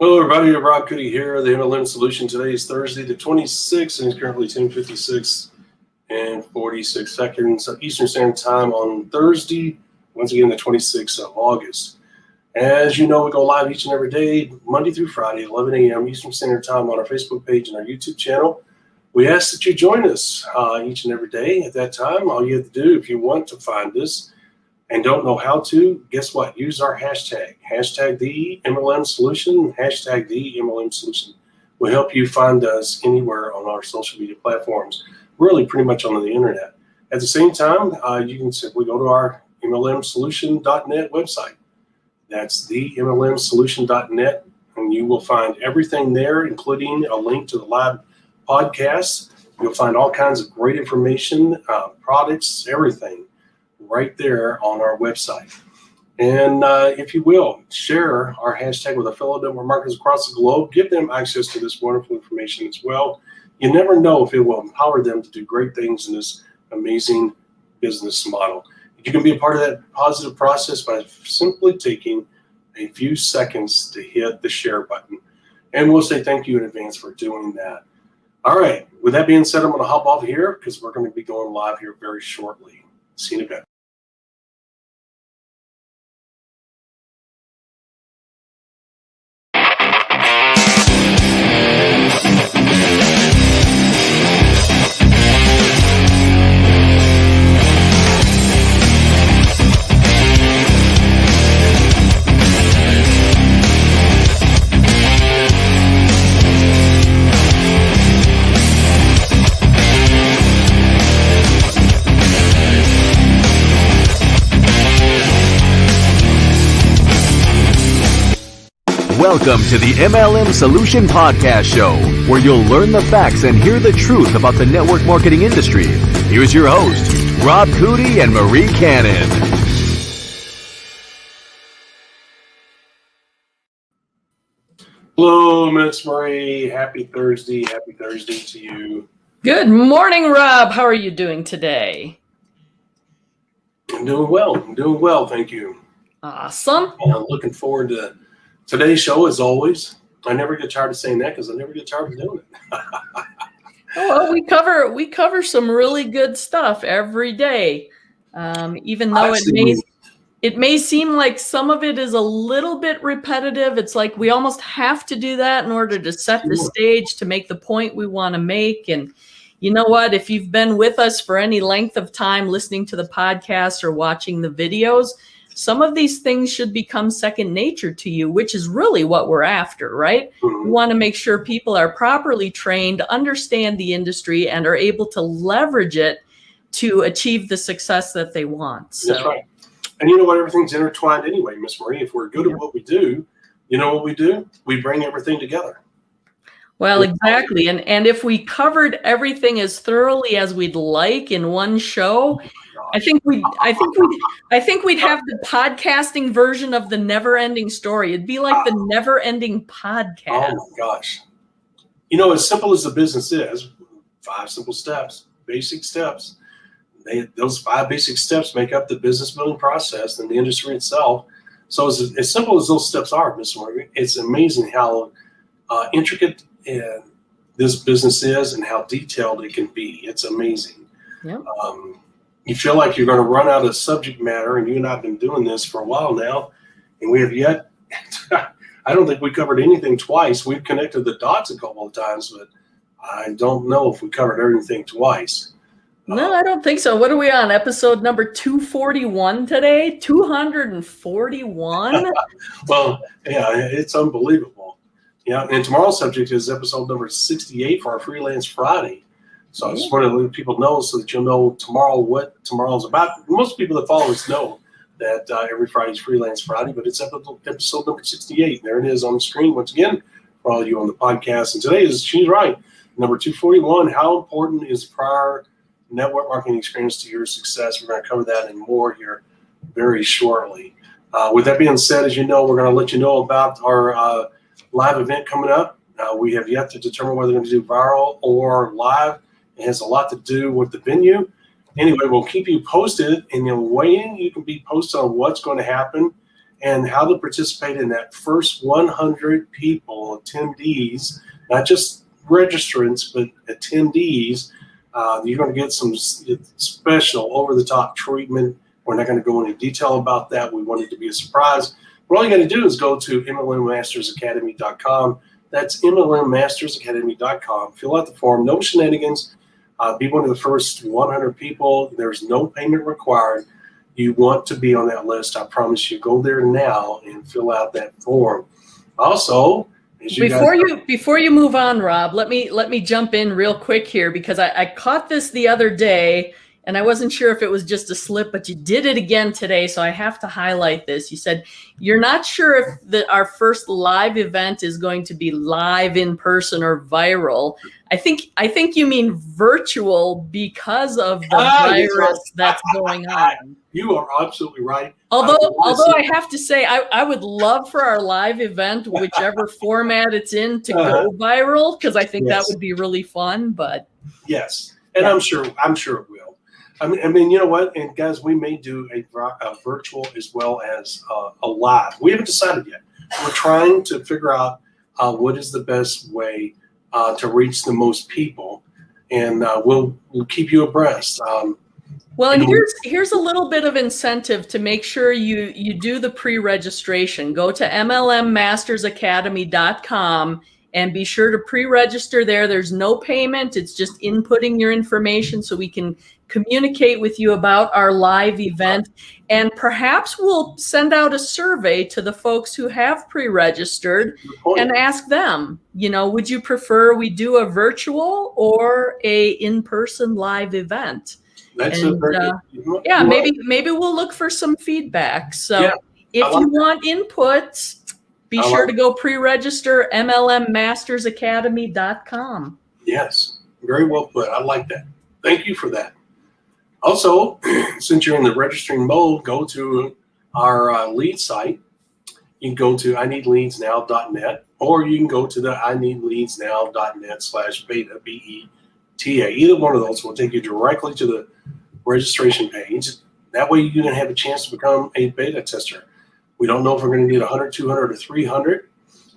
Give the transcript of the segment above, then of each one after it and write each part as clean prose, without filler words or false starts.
Hello, everybody. Rob Cootie here, the MLM Solution. Today is Thursday, the 26th, and it's currently 10:56 and 46 seconds Eastern Standard Time on Thursday, once again, the 26th of August. As you know, we go live each and every day, Monday through Friday, 11 a.m. Eastern Standard Time on our Facebook page and our YouTube channel. We ask that you join us each and every day at that time. All you have to do, if you want to find us and don't know how to, guess what? Use our hashtag the MLM Solution, hashtag the MLM Solution. Will help you find us anywhere on our social media platforms, really pretty much on the internet. At the same time, you can simply go to our MLMsolution.net website. That's the MLMsolution.net, and you will find everything there, including a link to the live podcast. You'll find all kinds of great information, products, everything right there on our website. And if you will, share our hashtag with a fellow network marketers across the globe. Give them access to this wonderful information as well. You never know if it will empower them to do great things in this amazing business model. You can be a part of that positive process by simply taking a few seconds to hit the share button. And we'll say thank you in advance for doing that. All right. With that being said, I'm going to hop off here because we're going to be going live here very shortly. See you in a bit. Welcome to the MLM Solution Podcast Show, where you'll learn the facts and hear the truth about the network marketing industry. Here's your host, Rob Cootie and Marie Cannon. Hello, Miss Marie. Happy Thursday. Happy Thursday to you. Good morning, Rob. How are you doing today? I'm doing well. Thank you. Awesome. I'm looking forward to today's show, as always. I never get tired of saying that because I never get tired of doing it. Well, we cover some really good stuff every day, even though it may seem like some of it is a little bit repetitive. It's like we almost have to do that in order to set the stage to make the point we want to make. And you know what? If you've been with us for any length of time listening to the podcast or watching the videos, some of these things should become second nature to you, which is really what we're after, right? Mm-hmm. We want to make sure people are properly trained, understand the industry, and are able to leverage it to achieve the success that they want. So. That's right. And you know what? Everything's intertwined anyway, Miss Marie. If we're good at what we do, you know what we do? We bring everything together. Well, exactly. And if we covered everything as thoroughly as we'd like in one show, I think we'd have the podcasting version of the never-ending story. It'd be like the never-ending podcast. Oh my gosh. You know, as simple as the business is, 5 simple steps, basic steps. Those 5 basic steps make up the business building process and the industry itself. So as simple as those steps are, Ms. Morgan, it's amazing how intricate this business is and how detailed it can be. It's amazing. Yep. You feel like you're going to run out of subject matter, and you and I have been doing this for a while now, and we have yet, I don't think we covered anything twice. We've connected the dots a couple of times, but I don't know if we covered everything twice. No, I don't think so. What are we on? Episode number 241 today? 241? Well, yeah, it's unbelievable. Yeah, and tomorrow's subject is episode number 68 for our Freelance Friday. So I just want to let people know so that you'll know tomorrow what tomorrow's about. Most people that follow us know that every Friday is Freelance Friday, but it's episode number 68. There it is on the screen once again for all of you on the podcast. And today is, she's right, number 241, how important is prior network marketing experience to your success? We're going to cover that and more here very shortly. With that being said, as you know, we're going to let you know about our live event coming up. We have yet to determine whether we're going to do viral or live. It has a lot to do with the venue. Anyway, we'll keep you posted, and in a way, you can be posted on what's going to happen and how to participate in that first 100 people, attendees, not just registrants, but attendees. You're going to get some special over-the-top treatment. We're not going to go into detail about that. We want it to be a surprise. But all you got to do is go to MLMmastersacademy.com. That's MLMmastersacademy.com. Fill out the form. No shenanigans. Be one of the first 100 people. There's no payment required. You want to be on that list. I promise you. Go there now and fill out that form. Also, before you move on, Rob, let me jump in real quick here, because I caught this the other day and I wasn't sure if it was just a slip, but you did it again today, so I have to highlight this. You said you're not sure if our first live event is going to be live in person or viral. I think you mean virtual because of the virus that's going on. You are absolutely right. Although I have to say, I would love for our live event, whichever format it's in, to go viral, because I think that would be really fun. But yes, and I'm sure it will. I mean, you know what? And guys, we may do a virtual as well as a live. We haven't decided yet. We're trying to figure out what is the best way to reach the most people, and we'll keep you abreast. Well, and here's a little bit of incentive to make sure you do the pre-registration. Go to MLMmastersacademy.com and be sure to pre-register there. There's no payment. It's just inputting your information so we can communicate with you about our live event. And perhaps we'll send out a survey to the folks who have pre-registered and ask them, would you prefer we do a virtual or a in-person live event? Maybe we'll look for some feedback. So if you want input, be sure to go pre-register MLMmastersacademy.com. Yes, very well put. I like that. Thank you for that. Also, since you're in the registering mode, go to our lead site. You can go to ineedleadsnow.net, or you can go to the ineedleadsnow.net/beta, BETA. Either one of those will take you directly to the registration page. That way you're going to have a chance to become a beta tester. We don't know if we're going to need 100, 200, or 300,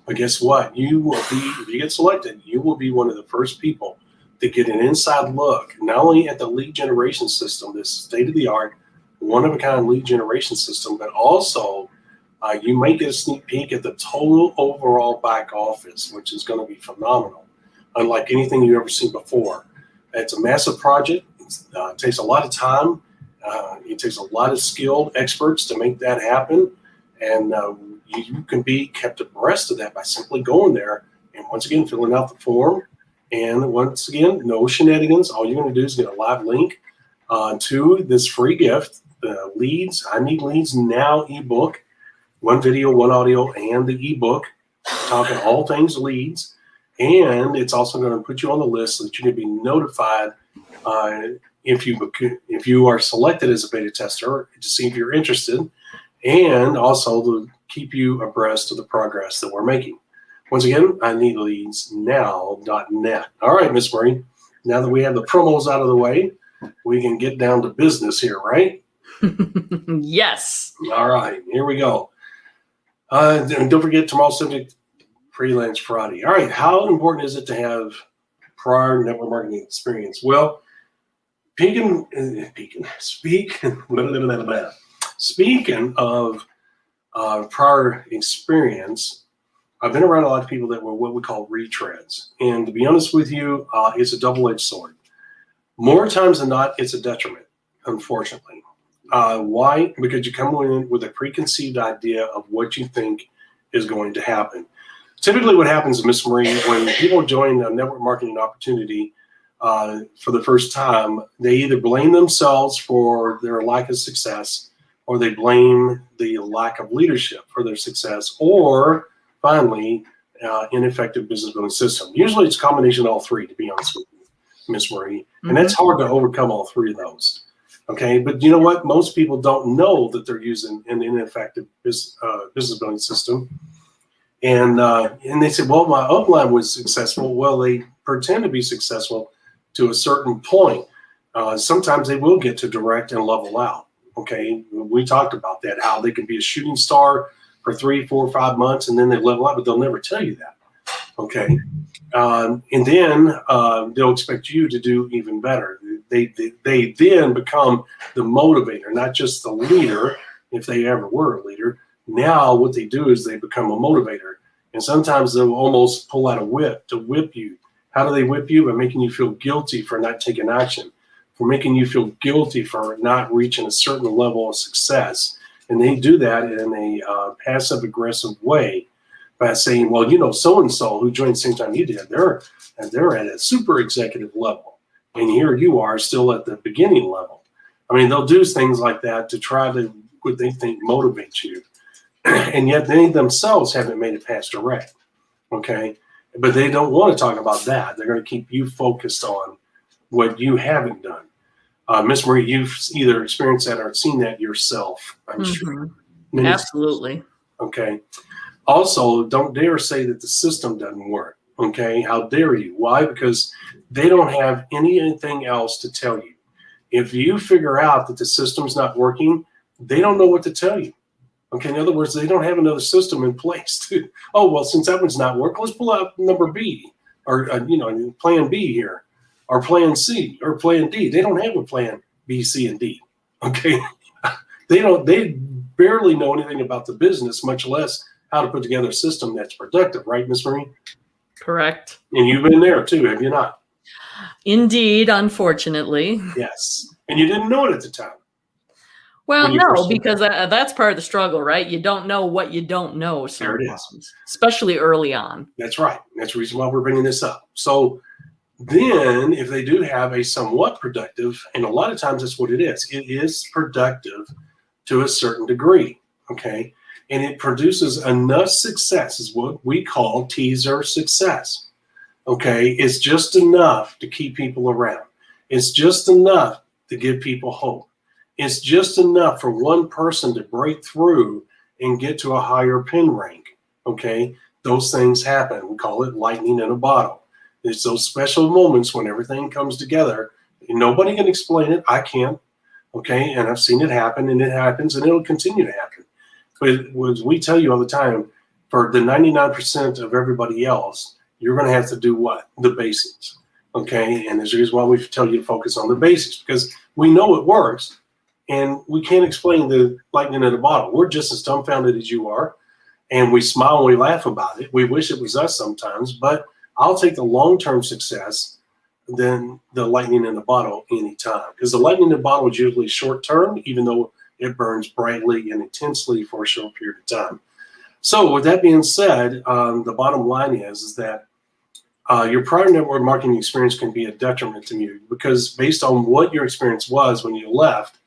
but guess what? You will be, if you get selected, you will be one of the first people to get an inside look, not only at the lead generation system, this state-of-the-art, one-of-a-kind lead generation system, but also you might get a sneak peek at the total overall back office, which is going to be phenomenal, unlike anything you've ever seen before. It's a massive project. It takes a lot of time. It takes a lot of skilled experts to make that happen. And you can be kept abreast of that by simply going there and, once again, filling out the form. And once again, no shenanigans. All you're going to do is get a live link to this free gift, the I Need Leads Now ebook, one video, one audio, and the ebook, talking all things leads. And it's also going to put you on the list so that you're going to be notified if you are selected as a beta tester, to see if you're interested, and also to keep you abreast of the progress that we're making. Once again, ineedleadsnow.net. All right, Miss Marie, now that we have the promos out of the way, we can get down to business here, right? Yes. All right, here we go. And don't forget, tomorrow's subject, Freelance Friday. All right, how important is it to have prior network marketing experience? Well, speaking of prior experience, I've been around a lot of people that were what we call retreads. And to be honest with you, it's a double-edged sword. More times than not, it's a detriment, unfortunately. Why? Because you come in with a preconceived idea of what you think is going to happen. Typically what happens, Miss Marie, when people join a network marketing opportunity for the first time, they either blame themselves for their lack of success, or they blame the lack of leadership for their success, or finally, ineffective business building system. Usually it's a combination of all three, to be honest with you, Miss Marie. And it's hard to overcome all three of those. Okay, but you know what? Most people don't know that they're using an ineffective business building system. And they say, well, my upline was successful. Well, they pretend to be successful to a certain point. Sometimes they will get to direct and level out. Okay, we talked about that, how they can be a shooting star for 3, 4, 5 months, and then they level up, but they'll never tell you that. Okay, and then they'll expect you to do even better. They then become the motivator, not just the leader, if they ever were a leader. Now what they do is they become a motivator, and sometimes they'll almost pull out a whip to whip you. How do they whip you? By making you feel guilty for not taking action, for making you feel guilty for not reaching a certain level of success. And they do that in a passive aggressive way by saying, well, you know, so-and-so who joined the same time you did, they're at a super executive level. And here you are still at the beginning level. I mean, they'll do things like that to try to, what they think motivates you. And yet they themselves haven't made it past direct. Okay. But they don't want to talk about that. They're going to keep you focused on what you haven't done. Miss Marie, you've either experienced that or seen that yourself, I'm sure. Absolutely. Okay. Also, don't dare say that the system doesn't work. Okay. How dare you? Why? Because they don't have anything else to tell you. If you figure out that the system's not working, they don't know what to tell you. Okay. In other words, they don't have another system in place to, oh, well, since that one's not working, let's pull out number B or, plan B here, or plan C or plan D. They don't have a plan B, C, and D. Okay. They barely know anything about the business, much less how to put together a system that's productive, right, Miss Marie? Correct. And you've been there too, have you not? Indeed, unfortunately. Yes. And you didn't know it at the time. Well, no, because that's part of the struggle, right? You don't know what you don't know. There it is. Especially early on. That's right. That's the reason why we're bringing this up. So then if they do have a somewhat productive, and a lot of times that's what it is productive to a certain degree, okay? And it produces enough success, is what we call teaser success, okay? It's just enough to keep people around. It's just enough to give people hope. It's just enough for one person to break through and get to a higher pin rank, okay? Those things happen. We call it lightning in a bottle. It's those special moments when everything comes together. Nobody can explain it. I can't, okay? And I've seen it happen, and it happens, and it'll continue to happen. But as we tell you all the time, for the 99% of everybody else, you're going to have to do what? The basics, okay? And there's a reason why we tell you to focus on the basics, because we know it works, and we can't explain the lightning in a bottle. We're just as dumbfounded as you are, and we smile and we laugh about it. We wish it was us sometimes, but I'll take the long-term success than the lightning in the bottle anytime, because the lightning in the bottle is usually short-term, even though it burns brightly and intensely for a short period of time. So with that being said, the bottom line is that your prior network marketing experience can be a detriment to you, because based on what your experience was when you left,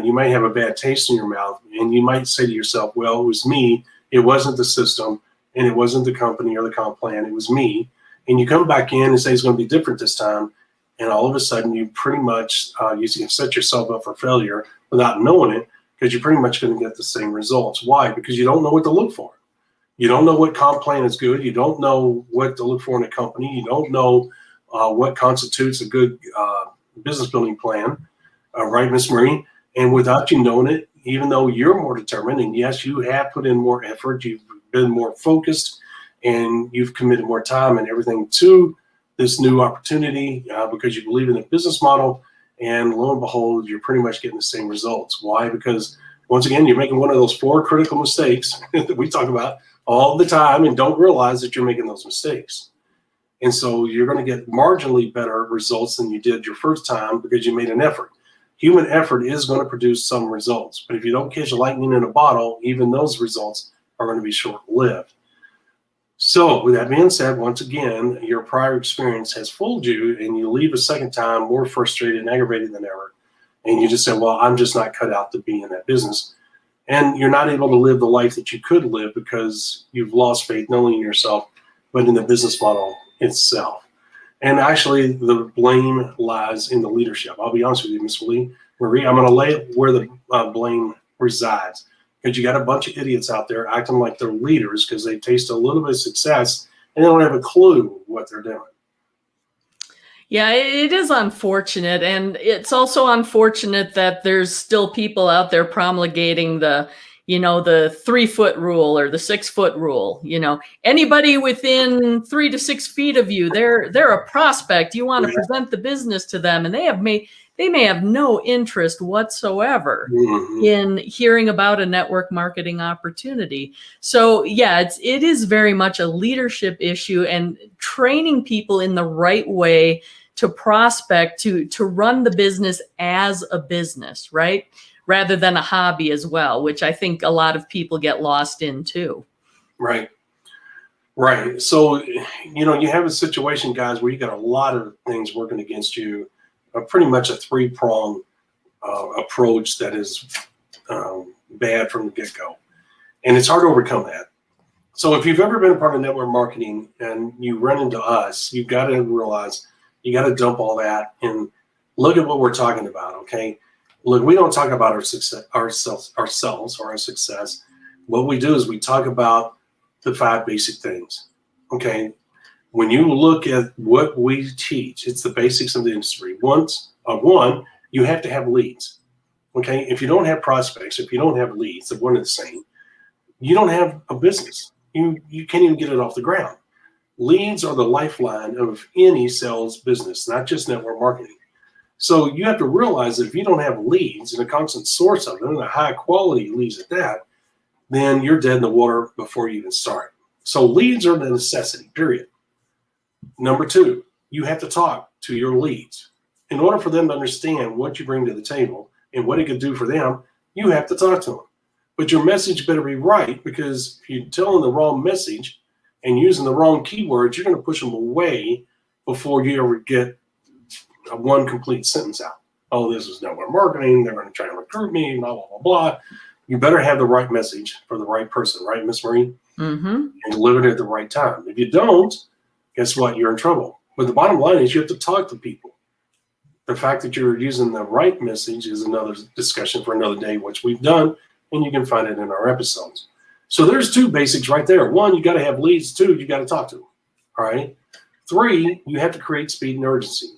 you might have a bad taste in your mouth, and you might say to yourself, well, it was me. It wasn't the system, and it wasn't the company or the comp plan. It was me. And you come back in and say it's going to be different this time, and all of a sudden you pretty much you set yourself up for failure without knowing it, because you're pretty much going to get the same results. Why? Because you don't know what to look for. You don't know what comp plan is good. You don't know what to look for in a company. You don't know what constitutes a good business building plan, right, Miss Marie? And without you knowing it, even though you're more determined, and yes, you have put in more effort, you've been more focused, and you've committed more time and everything to this new opportunity because you believe in the business model, and lo and behold, you're pretty much getting the same results. Why? Because once again, you're making one of those 4 critical mistakes that we talk about all the time and don't realize that you're making those mistakes. And so you're going to get marginally better results than you did your first time because you made an effort. Human effort is going to produce some results, but if you don't catch lightning in a bottle, even those results are going to be short-lived. So with that being said, once again, your prior experience has fooled you, and you leave a second time more frustrated and aggravated than ever. And you just say, well, I'm just not cut out to be in that business. And you're not able to live the life that you could live because you've lost faith not only in yourself, but in the business model itself. And actually, the blame lies in the leadership. I'll be honest with you, Ms. Marie, I'm going to lay it where the blame resides. Because you got a bunch of idiots out there acting like they're leaders because they taste a little bit of success and they don't have a clue what they're doing. Yeah, it is unfortunate. And it's also unfortunate that there's still people out there promulgating the 3-foot rule or the 6-foot rule. Anybody within 3 to 6 feet of you, they're a prospect. You want to present the business to them, and they may have no interest whatsoever in hearing about a network marketing opportunity. So yeah, it is very much a leadership issue, and training people in the right way to prospect, to run the business as a business, right? Rather than a hobby as well, which I think a lot of people get lost in too. Right. Right. So, you have a situation, guys, where you got a lot of things working against you, pretty much a 3-prong approach that is bad from the get-go. And it's hard to overcome that. So if you've ever been a part of network marketing and you run into us, you've got to realize you got to dump all that and look at what we're talking about, okay? Look, we don't talk about our success, ourselves or our success. What we do is we talk about the 5 basic things, okay? When you look at what we teach, it's the basics of the industry. One, you have to have leads, okay? If you don't have prospects, if you don't have leads, they're one and the same, you don't have a business. You can't even get it off the ground. Leads are the lifeline of any sales business, not just network marketing. So you have to realize that if you don't have leads and a constant source of them, and a high quality leads at that, then you're dead in the water before you even start. So leads are the necessity, period. Number 2, you have to talk to your leads. In order for them to understand what you bring to the table and what it could do for them, you have to talk to them. But your message better be right, because if you tell them the wrong message and using the wrong keywords, you're going to push them away before you ever get one complete sentence out. Oh, this is network marketing. They're going to try and recruit me, blah, blah, blah, blah. You better have the right message for the right person, right, Miss Marie? And deliver it at the right time. If you don't, guess what? You're in trouble. But the bottom line is you have to talk to people. The fact that you're using the right message is another discussion for another day, which we've done, and you can find it in our episodes. So there's 2 basics right there. 1, you got to have leads. 2, you got to talk to them. All right. 3, you have to create speed and urgency.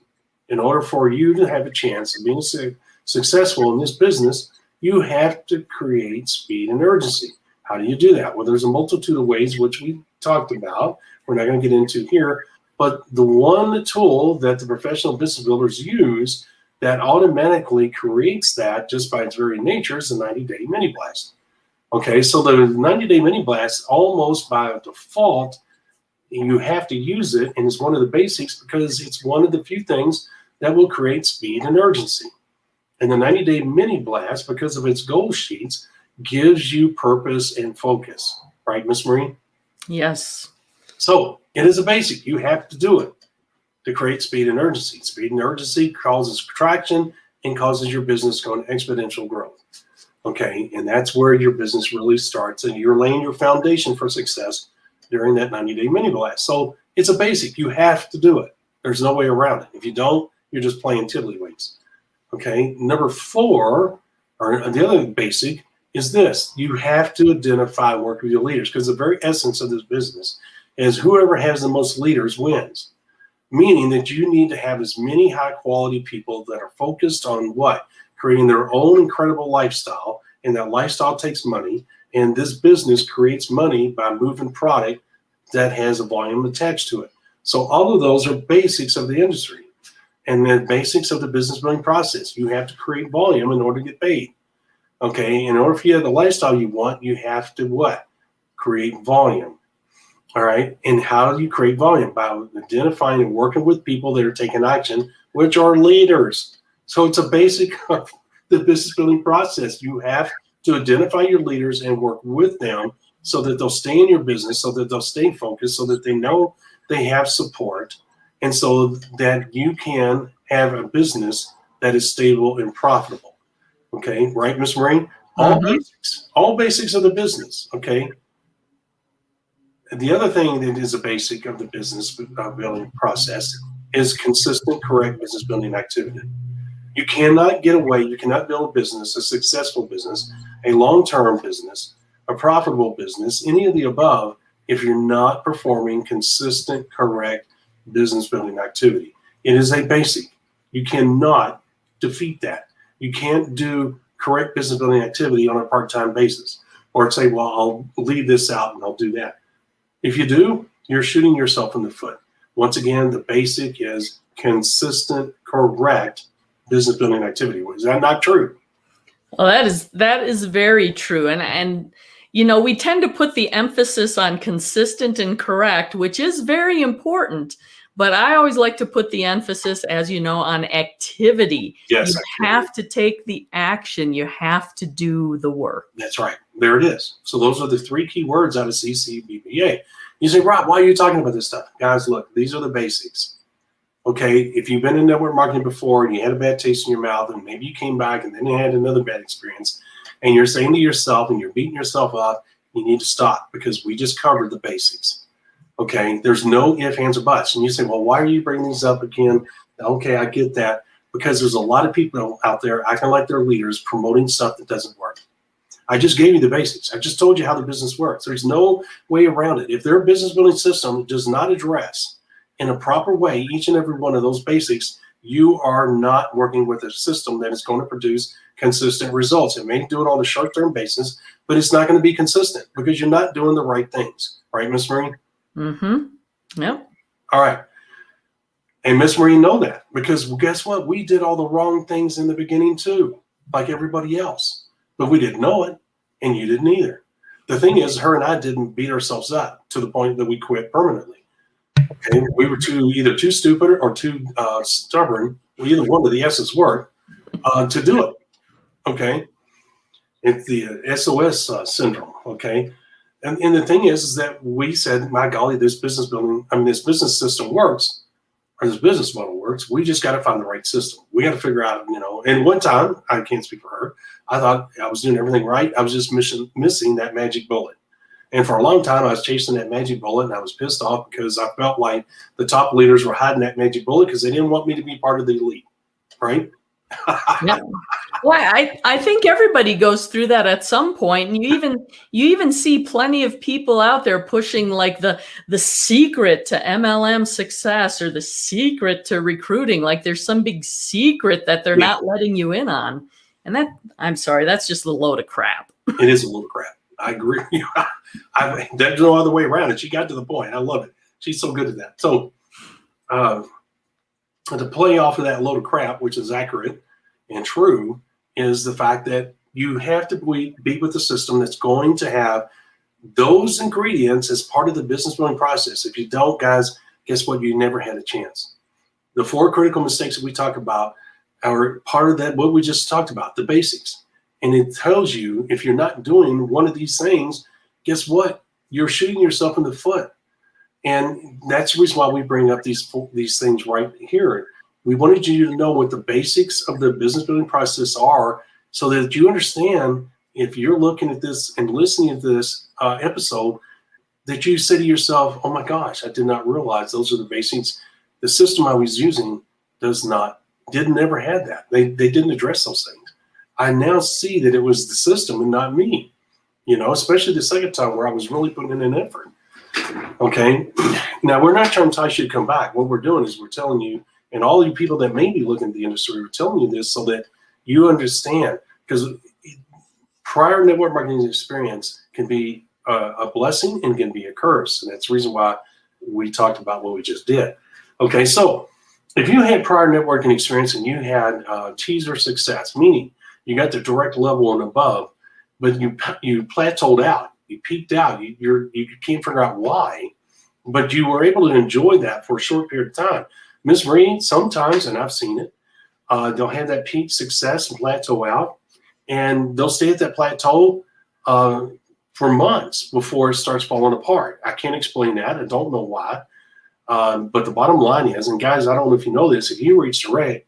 In order for you to have a chance of being successful in this business, you have to create speed and urgency. How do you do that? Well, there's a multitude of ways, which we talked about. We're not going to get into here. But the one tool that the professional business builders use that automatically creates that just by its very nature is the 90-day mini blast. Okay, so the 90-day mini blast, almost by default, you have to use it, and it's one of the basics because it's one of the few things that will create speed and urgency. And the 90-day mini blast, because of its goal sheets, gives you purpose and focus. Right, Miss Marie? Yes. So it is a basic. You have to do it to create speed and urgency. Speed and urgency causes traction and causes your business to go into exponential growth. Okay, and that's where your business really starts, and you're laying your foundation for success during that 90-day mini blast. So it's a basic. You have to do it. There's no way around it. If you don't, you're just playing tiddlywinks. Okay, number 4, or the other basic, is this. You have to identify and work with your leaders, because the very essence of this business is whoever has the most leaders wins. Meaning that you need to have as many high-quality people that are focused on what? Creating their own incredible lifestyle, and that lifestyle takes money, and this business creates money by moving product that has a volume attached to it. So all of those are basics of the industry, and the basics of the business building process. You have to create volume in order to get paid. Okay, in order for you to have the lifestyle you want, you have to what? Create volume. All right, and how do you create volume? By identifying and working with people that are taking action, which are leaders. So it's a basic of the business building process. You have to identify your leaders and work with them so that they'll stay in your business, so that they'll stay focused, so that they know they have support, and so that you can have a business that is stable and profitable. Okay, right, Ms. Marie? All basics of the business, okay? The other thing that is a basic of the business building process is consistent, correct business building activity. You cannot get away, you cannot build a business, a successful business, a long-term business, a profitable business, any of the above, if you're not performing consistent, correct business building activity. It is a basic. You cannot defeat that. You can't do correct business building activity on a part-time basis or say, well, I'll leave this out and I'll do that. If you do, you're shooting yourself in the foot. Once again, the basic is consistent, correct business building activity. Is that not true? Well, that is very true. And we tend to put the emphasis on consistent and correct, which is very important. But I always like to put the emphasis, as you know, on activity. Yes, you have to take the action. You have to do the work. That's right. There it is. So those are the 3 key words out of CCBPA. You say, Rob, why are you talking about this stuff? Guys, look, these are the basics. Okay, if you've been in network marketing before and you had a bad taste in your mouth and maybe you came back and then you had another bad experience and you're saying to yourself and you're beating yourself up, you need to stop because we just covered the basics. Okay, there's no ifs, ands, or buts. And you say, well, why are you bringing these up again? Okay, I get that. Because there's a lot of people out there acting like they're leaders promoting stuff that doesn't work. I just gave you the basics. I just told you how the business works. There's no way around it. If their business building system does not address in a proper way each and every one of those basics, you are not working with a system that is going to produce consistent results. It may do it on a short-term basis, but it's not going to be consistent because you're not doing the right things. Right, Miss Marie? Mm-hmm. Yep. All right. And Miss Marie know that because guess what? We did all the wrong things in the beginning too, like everybody else, but we didn't know it and you didn't either. The thing is, her and I didn't beat ourselves up to the point that we quit permanently. Okay. We were either too stupid or too stubborn. Either one of the S's worked to do it. Okay. It's the SOS syndrome. Okay. And the thing is that we said, my golly, this business system works, or this business model works. We just got to find the right system. We got to figure out, and one time, I can't speak for her, I thought I was doing everything right. I was just missing that magic bullet. And for a long time, I was chasing that magic bullet, and I was pissed off because I felt like the top leaders were hiding that magic bullet because they didn't want me to be part of the elite, right? Yeah. Well, I think everybody goes through that at some point, and you even see plenty of people out there pushing like the secret to MLM success or the secret to recruiting, like there's some big secret that they're not letting you in on, and I'm sorry, that's just a load of crap. It is a load of crap. I agree. There's no other way around it. She got to the point. I love it. She's so good at that. So to play off of that load of crap, which is accurate and true, is the fact that you have to be with the system that's going to have those ingredients as part of the business building process. If you don't, guys, guess what? You never had a chance. The 4 critical mistakes that we talk about are part of that, what we just talked about, the basics. And it tells you if you're not doing one of these things, guess what? You're shooting yourself in the foot. And that's the reason why we bring up these things right here. We wanted you to know what the basics of the business building process are so that you understand if you're looking at this and listening to this episode, that you say to yourself, oh my gosh, I did not realize those are the basics. The system I was using didn't ever have that. They didn't address those things. I now see that it was the system and not me, especially the second time where I was really putting in an effort. Okay. Now, we're not trying to entice you to come back. What we're doing is we're telling you, and all you people that may be looking at the industry, we're telling you this so that you understand, because prior network marketing experience can be a blessing and can be a curse. And that's the reason why we talked about what we just did. Okay. So if you had prior networking experience and you had teaser success, meaning you got the direct level and above, but you plateaued out, you peaked out, you can't figure out why, but you were able to enjoy that for a short period of time. Ms. Marie, sometimes, and I've seen it, they'll have that peak success and plateau out, and they'll stay at that plateau for months before it starts falling apart. I can't explain that. I don't know why. But the bottom line is, and guys, I don't know if you know this, if you reach the rate,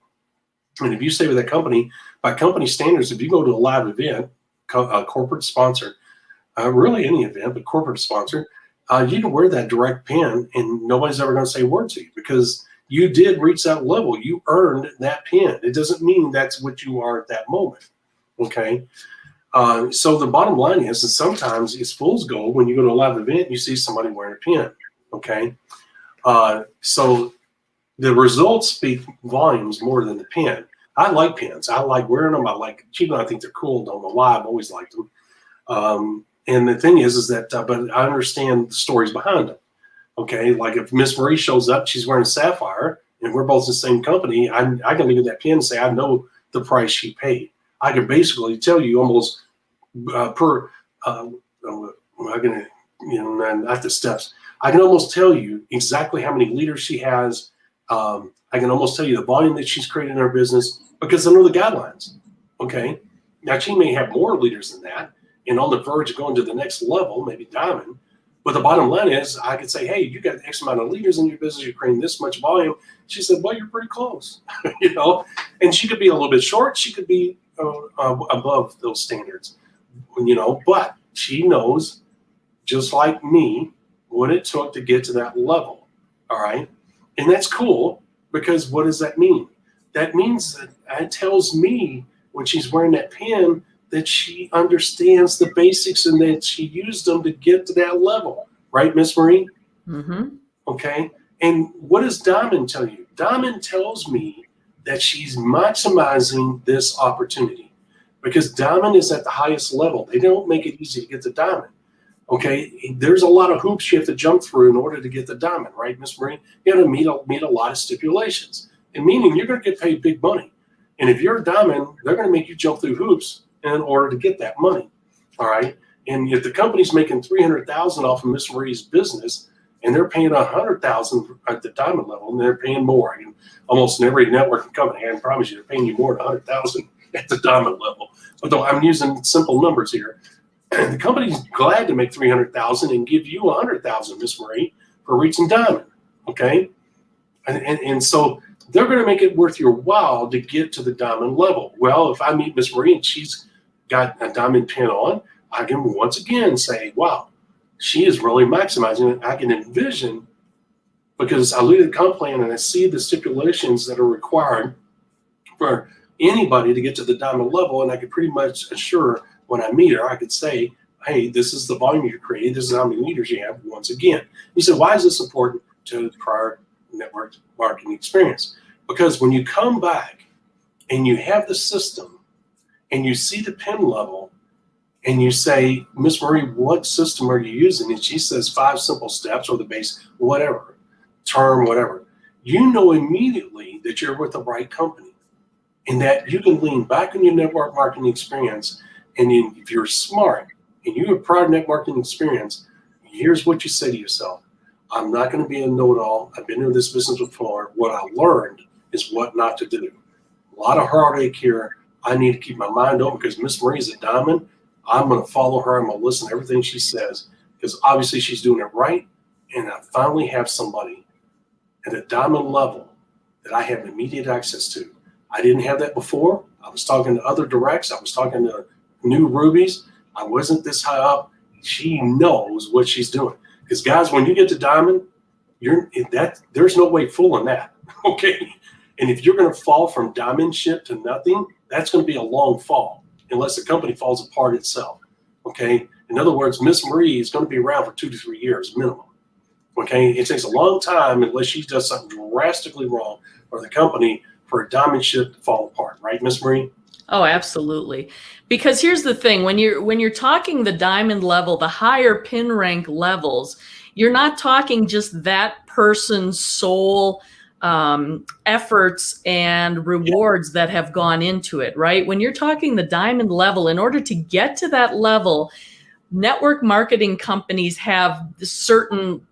and if you stay with that company, by company standards, if you go to a live event, a corporate sponsor, really any event, but corporate sponsor, you can wear that direct pin and nobody's ever going to say a word to you because you did reach that level. You earned that pin. It doesn't mean that's what you are at that moment. Okay. So the bottom line is that sometimes it's fool's gold when you go to a live event, you see somebody wearing a pin. Okay. So the results speak volumes more than the pen. I like pens. I like wearing them. I like keeping them. I think they're cool. Don't know why. I've always liked them. And the thing is that, but I understand the stories behind them. Okay, like if Miss Marie shows up, she's wearing a sapphire, and we're both in the same company. I can look at that pen and say I know the price she paid. I can basically tell you almost per. I'm gonna, not the steps. I can almost tell you exactly how many liters she has. I can almost tell you the volume that she's created in her business because I know the guidelines. Okay, now she may have more liters than that, and on the verge of going to the next level, maybe diamond. But the bottom line is, I could say, hey, you got X amount of liters in your business, you're creating this much volume. She said, well, you're pretty close, And she could be a little bit short. She could be above those standards, But she knows, just like me, what it took to get to that level. All right, and that's cool because what does that mean? That means that it tells me when she's wearing that pen that she understands the basics and that she used them to get to that level. Right, Miss Marie? Mm-hmm. Okay. And what does Diamond tell you? Diamond tells me that she's maximizing this opportunity because Diamond is at the highest level. They don't make it easy to get to Diamond. Okay. There's a lot of hoops you have to jump through in order to get the Diamond, right, Miss Marie? You have to meet a lot of stipulations. And meaning you're going to get paid big money. And if you're a Diamond, they're going to make you jump through hoops in order to get that money. All right. And if the company's making $300,000 off of Miss Marie's business and they're paying $100,000 at the diamond level, and they're paying more. I mean, almost in every networking company, I can promise you, they're paying you more than $100,000 at the diamond level. Although I'm using simple numbers here. The company's glad to make $300,000 and give you $100,000, Miss Marie, for reaching diamond. Okay. And so they're going to make it worth your while to get to the diamond level. Well, if I meet Miss Marie and she's got a diamond pin on, I can once again say, wow, she is really maximizing it. I can envision, because I look at the comp plan and I see the stipulations that are required for anybody to get to the diamond level, and I could pretty much assure when I meet her, I could say, hey, this is the volume you're creating, this is how many liters you have once again. You said, why is this important to the prior network marketing experience? Because when you come back and you have the system and you see the pin level and you say, Miss Marie, what system are you using? And she says 5 simple steps or the base, whatever, term, whatever. You know immediately that you're with the right company and that you can lean back on your network marketing experience. And if you're smart and you have prior networking experience, here's what you say to yourself. I'm not going to be a know-it-all. I've been in this business before. What I learned is what not to do. A lot of heartache here. I need to keep my mind open because Miss Marie's a diamond. I'm going to follow her. I'm going to listen to everything she says because obviously she's doing it right. And I finally have somebody at a diamond level that I have immediate access to. I didn't have that before. I was talking to other directs. I was talking to new rubies. I wasn't this high up. She knows what she's doing. Because guys, when you get to diamond, there's no way fooling that. Okay. And if you're going to fall from diamond ship to nothing, that's going to be a long fall unless the company falls apart itself. Okay. In other words, Miss Marie is going to be around for 2 to 3 years minimum. Okay. It takes a long time unless she does something drastically wrong or the company for a diamond ship to fall apart. Right, Miss Marie? Oh, absolutely. Because here's the thing, when you're talking the diamond level, the higher pin rank levels, you're not talking just that person's sole efforts and rewards that have gone into it, right? When you're talking the diamond level, in order to get to that level, network marketing companies have certain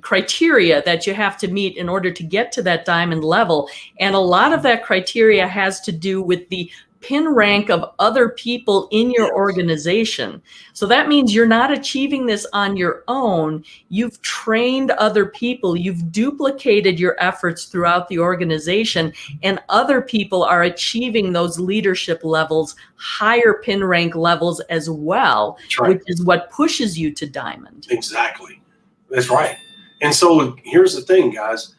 criteria that you have to meet in order to get to that diamond level. And a lot of that criteria has to do with the pin rank of other people in your organization. So that means you're not achieving this on your own. You've trained other people. You've duplicated your efforts throughout the organization, and other people are achieving those leadership levels, higher pin rank levels as well, right, which is what pushes you to diamond. Exactly. That's right. And so here's the thing, guys.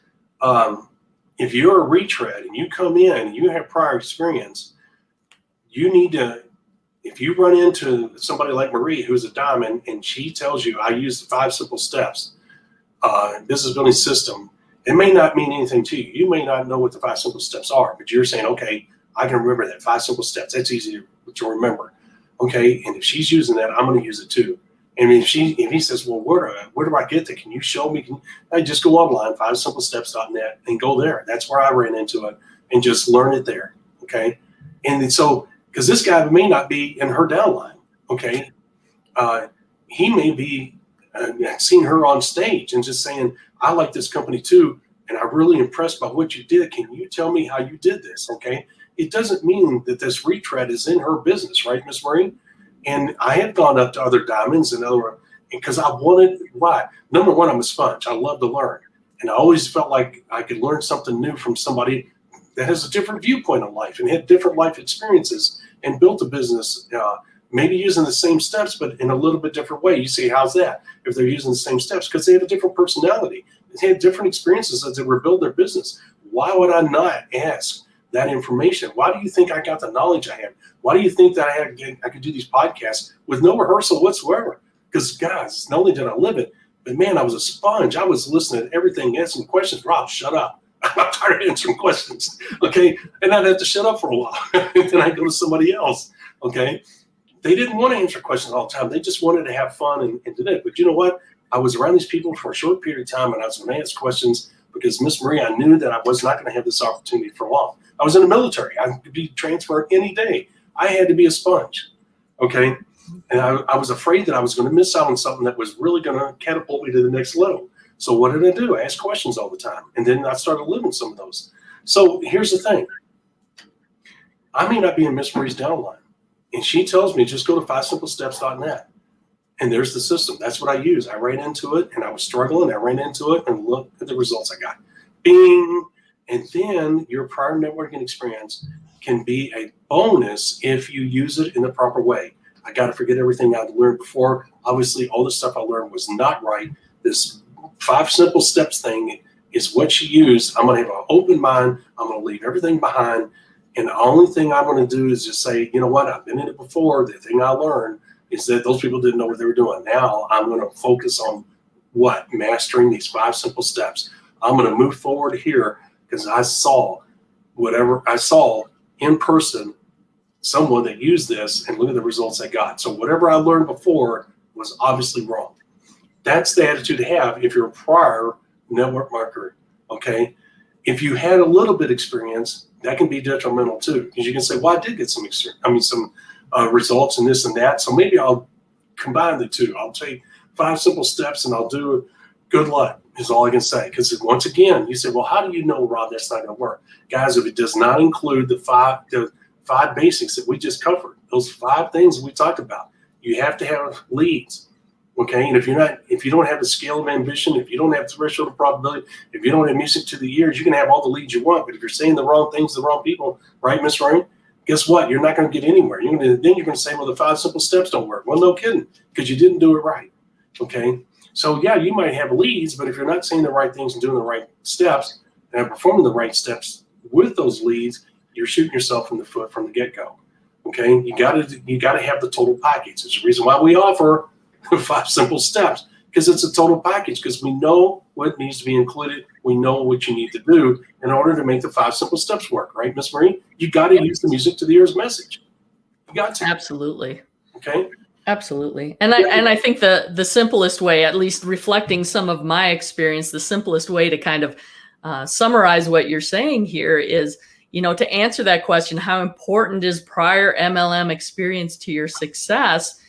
If you're a retread and you come in and you have prior experience, you need to, if you run into somebody like Marie, who's a diamond, and she tells you, I use the 5 simple steps, business building system, It may not mean anything to you. You may not know what the 5 simple steps are, but you're saying, okay, I can remember that 5 simple steps. That's easy to remember. Okay, and if she's using that, I'm going to use it too. And if he says, well, where do I get that? Can you show me? I just go online, 5simplesteps.net, and go there. That's where I ran into it, and just learn it there. Okay, and so because this guy may not be in her downline. Okay, he may be seeing her on stage and just saying, I like this company too, and I'm really impressed by what you did. Can you tell me how you did this? Okay, it doesn't mean that this retread is in her business, right, Miss Marie? And I have gone up to other diamonds and other, because I wanted, why? Number one, I'm a sponge. I love to learn. And I always felt like I could learn something new from somebody that has a different viewpoint on life and had different life experiences and built a business, maybe using the same steps, but in a little bit different way. You see, how's that? If they're using the same steps, because they have a different personality. They had different experiences as they were building their business. Why would I not ask that information? Why do you think I got the knowledge I have? Why do you think that I could do these podcasts with no rehearsal whatsoever? Because guys, not only did I live it, but man, I was a sponge. I was listening to everything, asking questions. Rob, shut up. I'm tired of answering questions. Okay. And I'd have to shut up for a while. And then I'd go to somebody else. Okay. They didn't want to answer questions all the time. They just wanted to have fun and do that. But you know what? I was around these people for a short period of time, and I was going to ask questions because Miss Marie, I knew that I was not going to have this opportunity for long. I was in the military. I could be transferred any day. I had to be a sponge, okay? And I was afraid that I was going to miss out on something that was really going to catapult me to the next level. So what did I do? I asked questions all the time, and then I started living some of those. So here's the thing. I may not be in Miss Marie's downline, and she tells me just go to 5simplesteps.net, and there's the system. That's what I use. I ran into it, and I was struggling. I ran into it, and look at the results I got. Bing! And then your prior networking experience can be a bonus if you use it in the proper way. I got to forget everything I'd learned before. Obviously, all the stuff I learned was not right. This 5 simple steps thing is what she used. I'm going to have an open mind. I'm going to leave everything behind. And the only thing I'm going to do is just say, you know what? I've been in it before. The thing I learned is that those people didn't know what they were doing. Now I'm going to focus on what? Mastering these 5 simple steps. I'm going to move forward here because I saw in person someone that used this, and look at the results I got. So whatever I learned before was obviously wrong. That's the attitude to have if you're a prior network marketer, okay? If you had a little bit experience, that can be detrimental too, because you can say, well, I did get some results and this and that, so maybe I'll combine the two. I'll take 5 simple steps and I'll do good luck is all I can say. Because once again, you say, well, how do you know, Rob, that's not going to work? Guys, if it does not include the five basics that we just covered, those 5 things that we talked about, you have to have leads. Okay, and if you don't have the scale of ambition, if you don't have the threshold of probability, if you don't have music to the ears, you can have all the leads you want. But if you're saying the wrong things to the wrong people, right, Miss Rain? Guess what? You're not going to get anywhere. Then you're going to say, well, the 5 simple steps don't work. Well, no kidding, because you didn't do it right. Okay, so yeah, you might have leads, but if you're not saying the right things and doing the right steps and performing the right steps with those leads, you're shooting yourself in the foot from the get-go. Okay, you got to have the total package. There's a reason why we offer 5 simple steps, because it's a total package, because we know what needs to be included. We know what you need to do in order to make the 5 simple steps work, right, Miss Marie? You got to use the music to the ears message. You got to. Absolutely. Okay. Absolutely. And I think the simplest way, at least reflecting some of my experience, the simplest way to kind of summarize what you're saying here is, to answer that question, how important is prior MLM experience to your success?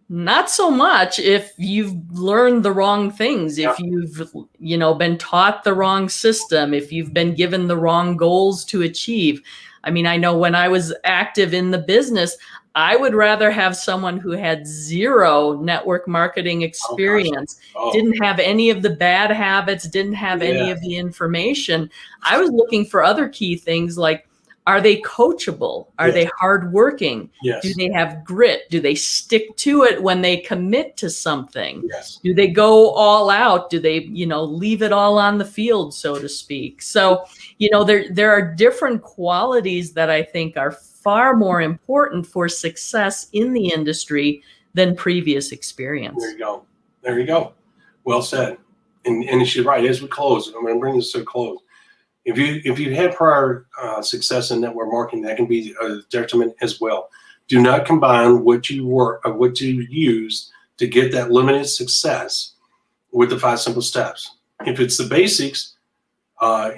Not so much if you've learned the wrong things, if you've, been taught the wrong system, if you've been given the wrong goals to achieve. I mean, I know when I was active in the business, I would rather have someone who had 0 network marketing experience, didn't have any of the bad habits, didn't have any of the information. I was looking for other key things like, are they coachable? Are they hardworking? Yes. Do they have grit? Do they stick to it when they commit to something? Yes. Do they go all out? Do they, leave it all on the field, so to speak? So, there are different qualities that I think are far more important for success in the industry than previous experience. There you go. Well said. and she's right. As we close, I'm going to bring this to a close. If you had prior success in network marketing, that can be a detriment as well. Do not combine what you use to get that limited success with the 5 simple steps. If it's the basics, what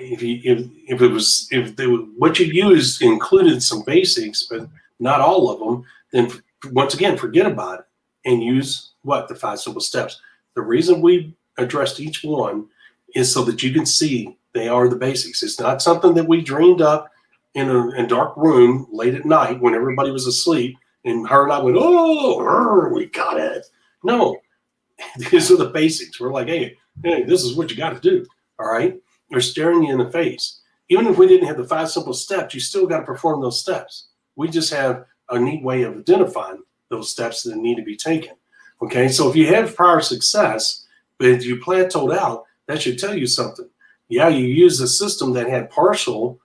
you used included some basics, but not all of them, then once again, forget about it and use the 5 simple steps. The reason we addressed each one is so that you can see they are the basics. It's not something that we dreamed up in a dark room late at night when everybody was asleep and her and I went, we got it. No, these are the basics. We're like, hey, this is what you got to do. All right. They're staring you in the face. Even if we didn't have the 5 simple steps, you still got to perform those steps. We just have a neat way of identifying those steps that need to be taken. Okay. So if you have prior success, but you plateaued out, that should tell you something. Yeah, you used a system that had partial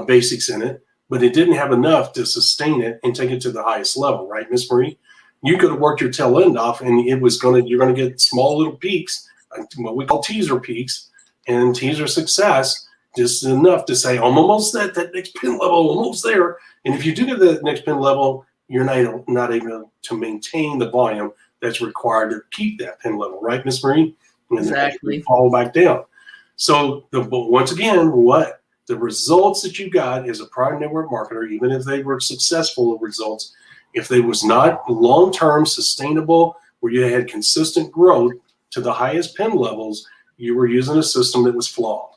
basics in it, but it didn't have enough to sustain it and take it to the highest level, right, Miss Marie? You could have worked your tail end off, and you're going to get small little peaks, what we call teaser peaks, and teaser success, just enough to say, I'm almost at that next pin level, almost there. And if you do get the next pin level, you're not able to maintain the volume that's required to keep that pin level, right, Miss Marie? And exactly. Fall back down. So once again, the results that you got as a prior network marketer, even if they were successful results, if they was not long-term sustainable, where you had consistent growth to the highest pin levels, you were using a system that was flawed.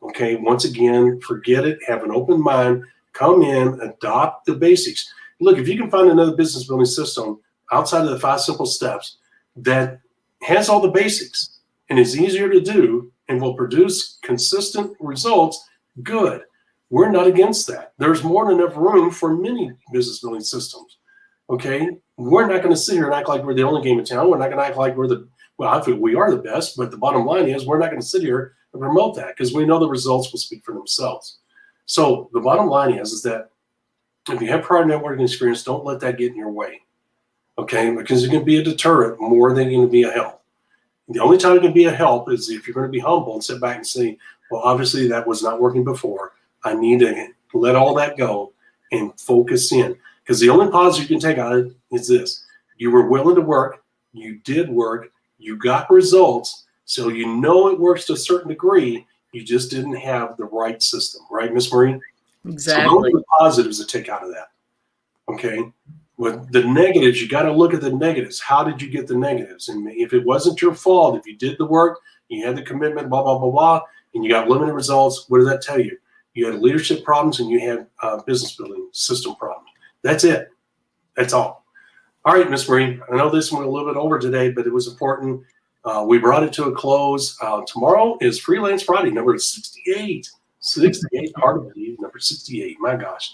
Okay, once again, forget it, have an open mind, come in, adopt the basics. Look, if you can find another business building system outside of the 5 simple steps that has all the basics and is easier to do and will produce consistent results, good. We're not against that. There's more than enough room for many business building systems. Okay, we're not going to sit here and act like we're the only game in town. We're not going to act like I think we are the best, but the bottom line is we're not going to sit here and promote that because we know the results will speak for themselves. So the bottom line is that if you have prior networking experience, don't let that get in your way. Okay, because it can be a deterrent more than it can be a help. The only time it can be a help is if you're going to be humble and sit back and say, well, obviously that was not working before. I need to let all that go and focus in. Because the only positive you can take out of it is this. You were willing to work. You did work. You got results. So you know it works to a certain degree. You just didn't have the right system. Right, Miss Marie? Exactly. So those are the positives to take out of that. Okay? With the negatives, you got to look at the negatives. How did you get the negatives? And if it wasn't your fault, if you did the work, you had the commitment, blah, blah, blah, blah, and you got limited results, what does that tell you? You had leadership problems and you had business building system problems. That's it. That's all. All right, Miss Marie, I know this went a little bit over today, but it was important. We brought it to a close. Tomorrow is Freelance Friday, number 68. 68, hard to believe, number 68. My gosh.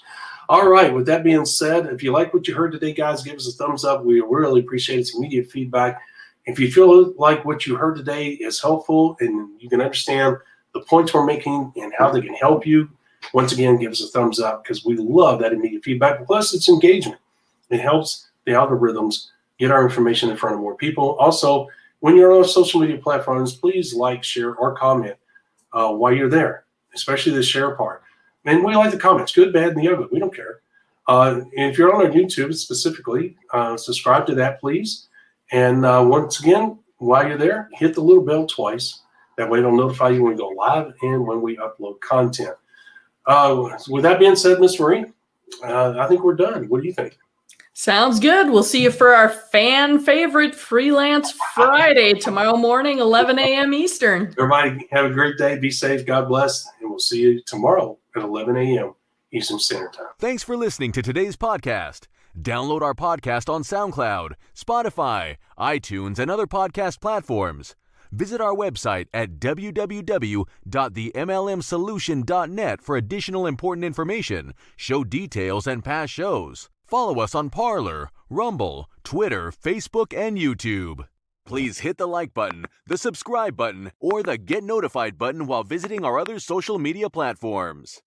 All right, with that being said, if you like what you heard today, guys, give us a thumbs up. We really appreciate some immediate feedback. If you feel like what you heard today is helpful and you can understand the points we're making and how they can help you, once again, give us a thumbs up because we love that immediate feedback. Plus, it's engagement. It helps the algorithms get our information in front of more people. Also, when you're on social media platforms, please like, share, or comment while you're there, especially the share part. And we like the comments, good, bad, and the ugly. We don't care. And if you're on our YouTube specifically, subscribe to that, please. And once again, while you're there, hit the little bell twice. That way it'll notify you when we go live and when we upload content. With that being said, Miss Marie, I think we're done. What do you think? Sounds good. We'll see you for our fan favorite Freelance Friday tomorrow morning, 11 a.m. Eastern. Everybody have a great day. Be safe. God bless. And we'll see you tomorrow at 11 a.m. Eastern Standard Time. Thanks for listening to today's podcast. Download our podcast on SoundCloud, Spotify, iTunes, and other podcast platforms. Visit our website at www.themlmsolution.net for additional important information, show details, and past shows. Follow us on Parler, Rumble, Twitter, Facebook, and YouTube. Please hit the like button, the subscribe button, or the get notified button while visiting our other social media platforms.